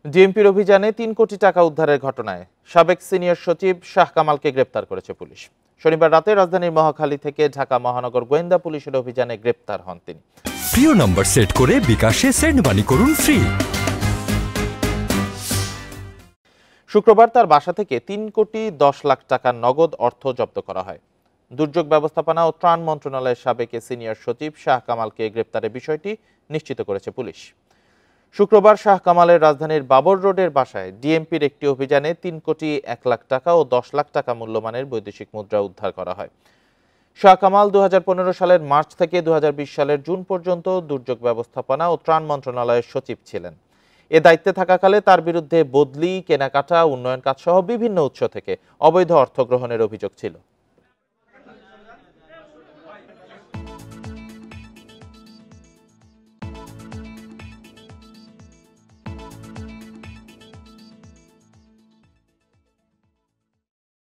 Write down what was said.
ডিএমপির অভিযানে ৩ কোটি টাকা উদ্ধারের ঘটনায় সাবেক সিনিয়র সচিব শাহ কামালকে গ্রেপ্তার করেছে পুলিশ। শনিবার রাতে রাজধানীর মহাখালী থেকে ঢাকা মহানগর গোয়েন্দা পুলিশের অভিযানে গ্রেপ্তার হন তিনি। প্রিয় নম্বর সেট করে বিকাশে সেন্ড মানি করুন ফ্রি। শুক্রবার তার বাসা থেকে ৩,১০,০০,০০০ টাকার নগদ অর্থ জব্দ করা হয়। দুর্যোগ ব্যবস্থাপনা ও ত্রাণ মন্ত্রণালয়ের সাবেক সিনিয়র সচিব শাহ কামালকে গ্রেপ্তারের বিষয়টি নিশ্চিত করেছে পুলিশ। শুক্রবার শাহ কামালের রাজধানীর বাবর রোডের বাসায় ডিএমপির একটি অভিযানে ৩,০১,০০,০০০ টাকা ও ১০ লাখ টাকা মূল্যমানের বৈদেশিক মুদ্রা উদ্ধার করা হয়। শাহ কামাল ২০১৫ সালের মার্চ থেকে ২০২০ সালের জুন পর্যন্ত দুর্যোগ ব্যবস্থাপনা ও ত্রাণ মন্ত্রণালয়ের সচিব ছিলেন। এ দায়িত্বে থাকাকালে তার বিরুদ্ধে বদলি, কেনাকাটা, উন্নয়ন কাজসহ বিভিন্ন উৎস থেকে অবৈধ অর্থ গ্রহণের অভিযোগ ছিল।